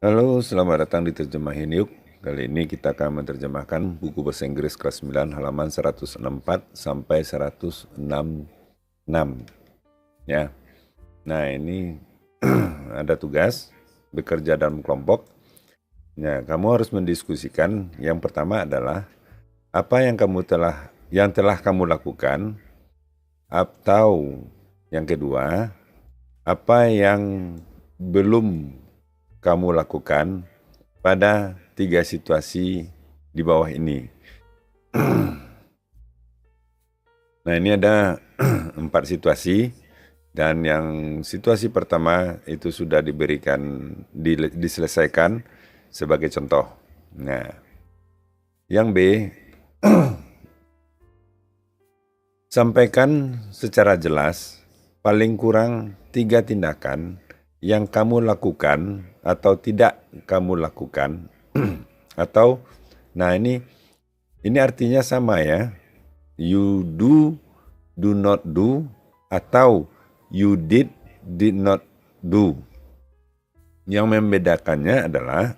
Halo, selamat datang di Terjemahin Yuk. Kali ini kita akan menerjemahkan buku bahasa Inggris kelas 9 halaman 164 sampai 166. Ya. Nah, ini ada tugas bekerja dalam kelompok. Ya, kamu harus mendiskusikan. Yang pertama adalah apa yang telah kamu lakukan, atau yang kedua, apa yang belum kamu lakukan pada 3 situasi di bawah ini. Nah, ini ada 4 situasi, dan yang situasi pertama itu sudah diselesaikan sebagai contoh. Nah, yang B, sampaikan secara jelas paling kurang 3 tindakan yang kamu lakukan atau tidak kamu lakukan. Atau, nah ini artinya sama ya. You do not do, atau you did not do. Yang membedakannya adalah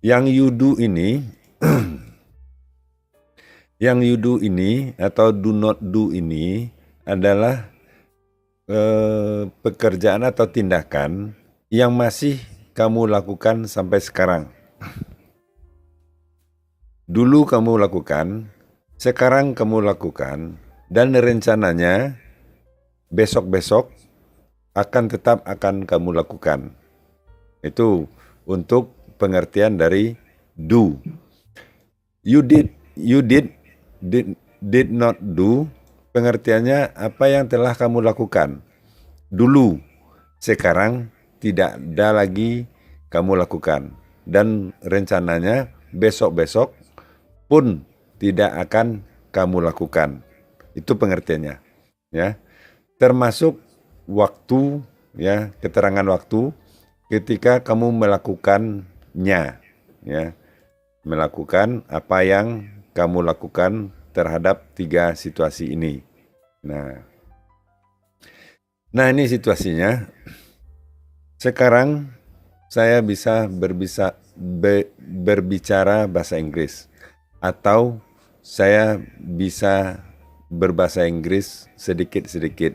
yang you do ini yang you do ini atau do not do ini adalah pekerjaan atau tindakan yang masih kamu lakukan sampai sekarang. Dulu kamu lakukan, sekarang kamu lakukan, dan rencananya besok-besok tetap akan kamu lakukan. Itu untuk pengertian dari do. You did not do, pengertiannya apa yang telah kamu lakukan dulu, sekarang tidak ada lagi kamu lakukan, dan rencananya besok-besok pun tidak akan kamu lakukan. Itu pengertiannya, ya. Termasuk waktu, ya, keterangan waktu ketika kamu melakukannya, ya. Melakukan apa yang kamu lakukan terhadap 3 situasi ini. Nah, ini situasinya. Sekarang saya bisa berbicara bahasa Inggris, atau saya bisa berbahasa Inggris sedikit-sedikit,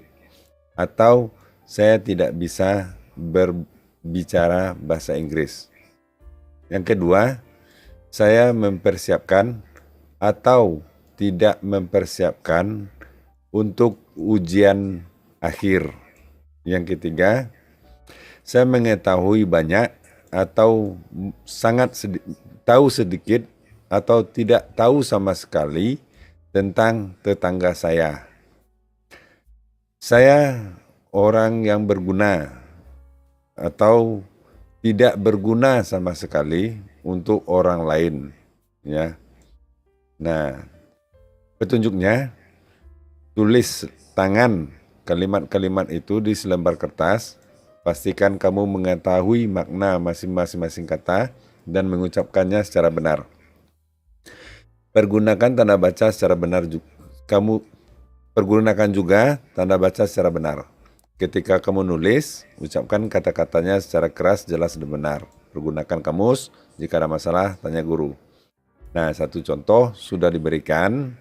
atau saya tidak bisa berbicara bahasa Inggris. Yang kedua, saya mempersiapkan atau tidak mempersiapkan untuk ujian akhir. Yang ketiga, saya mengetahui banyak atau tahu sedikit atau tidak tahu sama sekali tentang tetangga saya. Saya orang yang berguna atau tidak berguna sama sekali untuk orang lain, ya. Nah, petunjuknya, tulis tangan kalimat-kalimat itu di selembar kertas. Pastikan kamu mengetahui makna masing-masing kata dan mengucapkannya secara benar. Pergunakan tanda baca secara benar. Pergunakan juga tanda baca secara benar. Ketika kamu nulis, ucapkan kata-katanya secara keras, jelas, dan benar. Pergunakan kamus. Jika ada masalah, tanya guru. Nah, satu contoh sudah diberikan.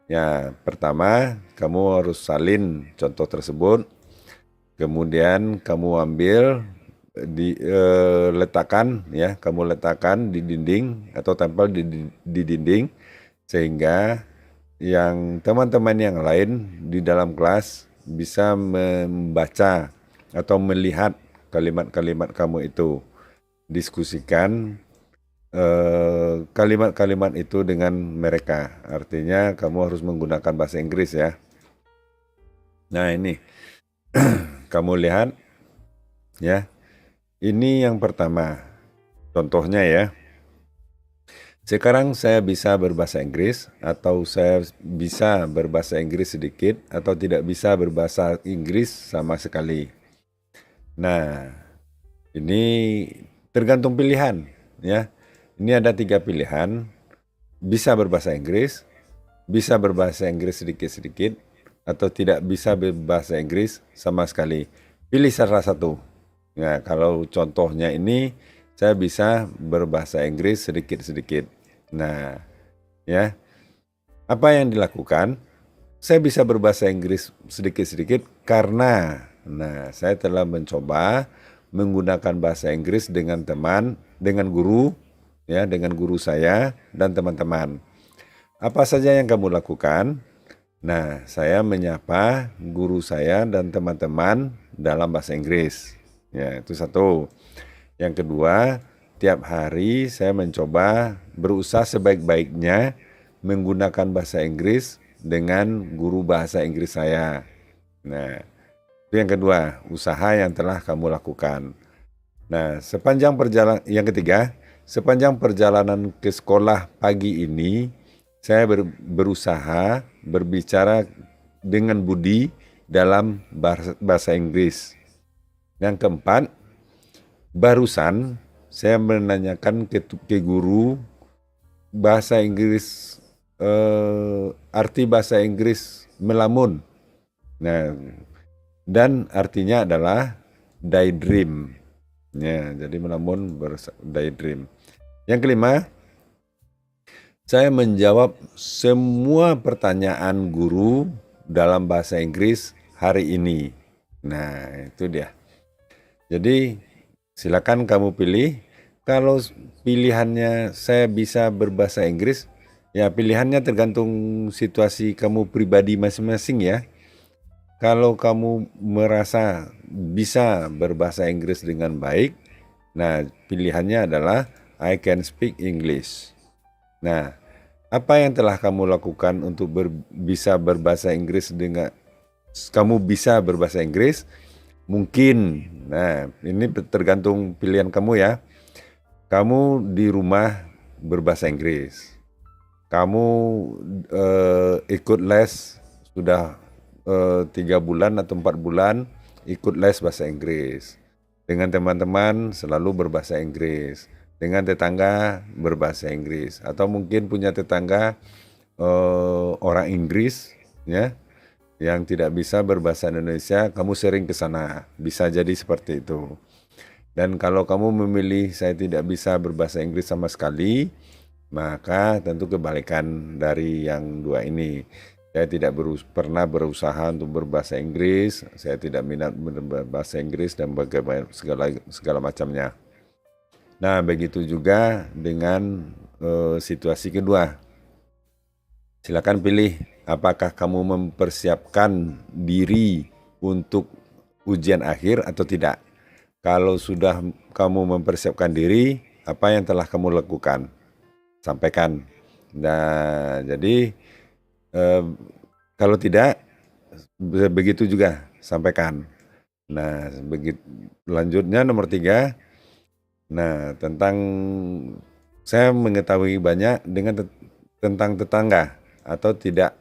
Ya, pertama, kamu harus salin contoh tersebut. Kemudian kamu ambil, letakkan di dinding atau tempel di dinding, sehingga yang teman-teman yang lain di dalam kelas bisa membaca atau melihat kalimat-kalimat kamu itu. Diskusikan kalimat-kalimat itu dengan mereka. Artinya kamu harus menggunakan bahasa Inggris, ya. Nah, ini kamu lihat, ya. Ini yang pertama. Contohnya, ya. Sekarang saya bisa berbahasa Inggris, atau saya bisa berbahasa Inggris sedikit, atau tidak bisa berbahasa Inggris sama sekali. Nah, ini tergantung pilihan, ya. Ini ada 3 pilihan. Bisa berbahasa Inggris sedikit-sedikit, atau tidak bisa berbahasa Inggris sama sekali. Pilih salah satu. Nah, kalau contohnya ini saya bisa berbahasa Inggris sedikit-sedikit. Nah, ya, apa yang dilakukan? Saya bisa berbahasa Inggris sedikit-sedikit karena, saya telah mencoba menggunakan bahasa Inggris dengan teman, dengan guru, ya, dengan guru saya dan teman-teman. Apa saja yang kamu lakukan? Nah, saya menyapa guru saya dan teman-teman dalam bahasa Inggris. Ya, itu satu. Yang kedua, tiap hari saya mencoba berusaha sebaik-baiknya menggunakan bahasa Inggris dengan guru bahasa Inggris saya. Nah, itu yang kedua, usaha yang telah kamu lakukan. Nah, yang ketiga, sepanjang perjalanan ke sekolah pagi ini, saya berusaha berbicara dengan budi dalam bahasa Inggris. Yang keempat, barusan saya menanyakan ke guru bahasa Inggris, arti bahasa Inggris melamun. Nah, dan artinya adalah daydream. Ya, jadi melamun daydream. Yang kelima, saya menjawab semua pertanyaan guru dalam bahasa Inggris hari ini. Nah, itu dia. Jadi, silakan kamu pilih. Kalau pilihannya saya bisa berbahasa Inggris, ya pilihannya tergantung situasi kamu pribadi masing-masing ya. Kalau kamu merasa bisa berbahasa Inggris dengan baik, nah pilihannya adalah I can speak English. Nah, apa yang telah kamu lakukan untuk bisa berbahasa Inggris dengan kamu bisa berbahasa Inggris? Mungkin, nah ini tergantung pilihan kamu ya. Kamu di rumah berbahasa Inggris. Kamu ikut les sudah 3 bulan atau 4 bulan ikut les bahasa Inggris. Dengan teman-teman selalu berbahasa Inggris. Dengan tetangga berbahasa Inggris. Atau mungkin punya tetangga orang Inggris ya, yang tidak bisa berbahasa Indonesia, kamu sering ke sana. Bisa jadi seperti itu. Dan kalau kamu memilih saya tidak bisa berbahasa Inggris sama sekali, maka tentu kebalikan dari yang dua ini. Saya tidak pernah berusaha untuk berbahasa Inggris, saya tidak minat berbahasa Inggris dan bagaimana segala macamnya. Nah, begitu juga dengan situasi kedua. Silakan pilih apakah kamu mempersiapkan diri untuk ujian akhir atau tidak. Kalau sudah kamu mempersiapkan diri, apa yang telah kamu lakukan? Sampaikan. Nah, jadi kalau tidak, begitu juga sampaikan. Nah, lanjutnya nomor 3. Nah, tentang saya mengetahui banyak tentang tetangga atau tidak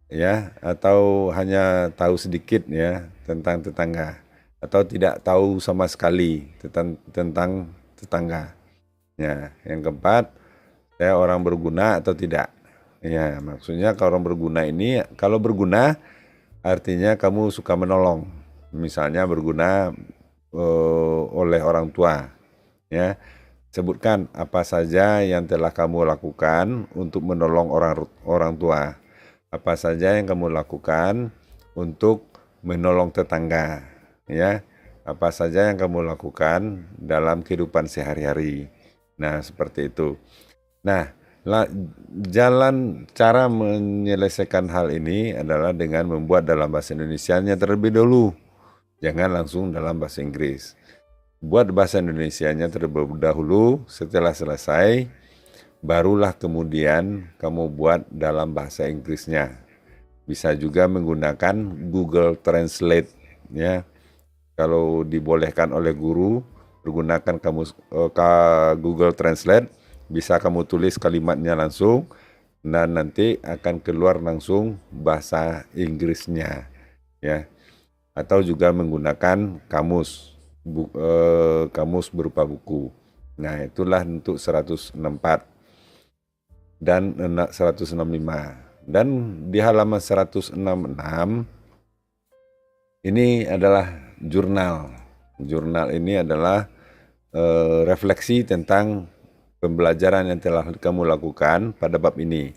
ya, atau hanya tahu sedikit ya tentang tetangga. Atau tidak tahu sama sekali tentang tetangga. Ya, yang keempat, saya orang berguna atau tidak. Ya, maksudnya kalau orang berguna ini, kalau berguna artinya kamu suka menolong. Misalnya berguna oleh orang tua. Ya, sebutkan apa saja yang telah kamu lakukan untuk menolong orang tua. Apa saja yang kamu lakukan untuk menolong tetangga. Ya, apa saja yang kamu lakukan dalam kehidupan sehari-hari. Nah, seperti itu. Nah, cara menyelesaikan hal ini adalah dengan membuat dalam bahasa Indonesianya terlebih dahulu. Jangan langsung dalam bahasa Inggris. Buat bahasa Indonesianya terlebih dahulu, setelah selesai, barulah kemudian kamu buat dalam bahasa Inggrisnya. Bisa juga menggunakan Google Translate ya. Kalau dibolehkan oleh guru, pergunakan Google Translate, bisa kamu tulis kalimatnya langsung dan nanti akan keluar langsung bahasa Inggrisnya ya. Atau juga menggunakan kamus berupa buku. Nah, itulah untuk 164 dan 165. Dan di halaman 166 ini adalah jurnal Jurnal ini adalah refleksi tentang pembelajaran yang telah kamu lakukan pada bab ini.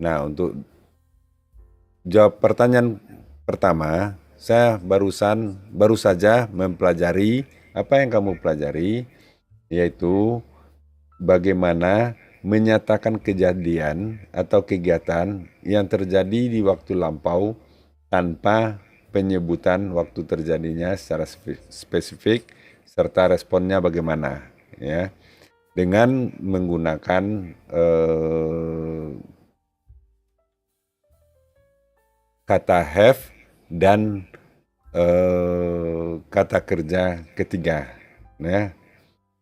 Nah, untuk jawab pertanyaan pertama, saya baru saja mempelajari apa yang kamu pelajari, yaitu bagaimana menyatakan kejadian atau kegiatan yang terjadi di waktu lampau tanpa penyebutan waktu terjadinya secara spesifik serta responnya bagaimana, ya, dengan menggunakan kata have dan kata kerja ketiga, ya.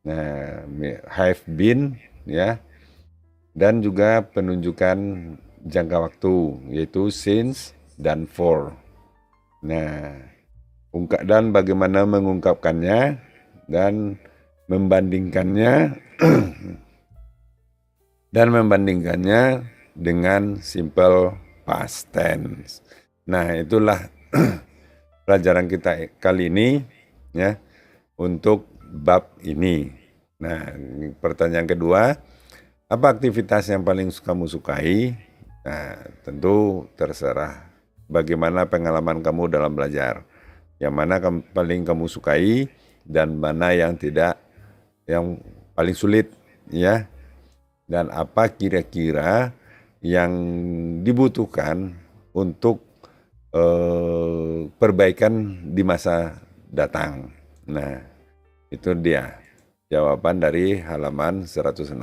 Nah, have been, ya, dan juga penunjukan jangka waktu yaitu since dan for. Nah, dan bagaimana mengungkapkannya dan membandingkannya dengan simple past tense. Nah, itulah pelajaran kita kali ini, ya, untuk bab ini. Nah, pertanyaan kedua, apa aktivitas yang paling kamu sukai? Nah, tentu terserah bagaimana pengalaman kamu dalam belajar. Yang mana paling kamu sukai dan mana yang tidak, yang paling sulit, ya. Dan apa kira-kira yang dibutuhkan untuk perbaikan di masa datang. Nah, itu dia jawaban dari halaman 166.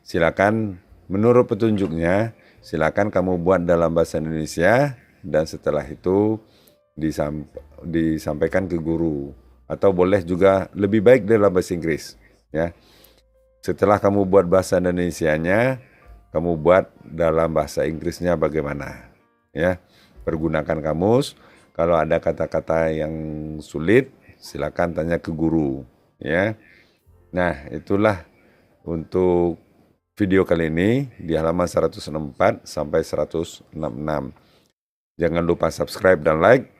Silakan, menurut petunjuknya, silakan kamu buat dalam bahasa Indonesia dan setelah itu disampaikan ke guru, atau boleh juga lebih baik dalam bahasa Inggris, ya. Setelah kamu buat bahasa Indonesianya, kamu buat dalam bahasa Inggrisnya bagaimana, ya. Pergunakan kamus. Kalau ada kata-kata yang sulit, silakan tanya ke guru, ya. Nah, itulah untuk video kali ini di halaman 164 sampai 166. Jangan lupa subscribe dan like.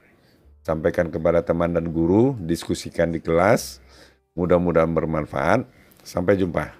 Sampaikan kepada teman dan guru, diskusikan di kelas. Mudah-mudahan bermanfaat. Sampai jumpa.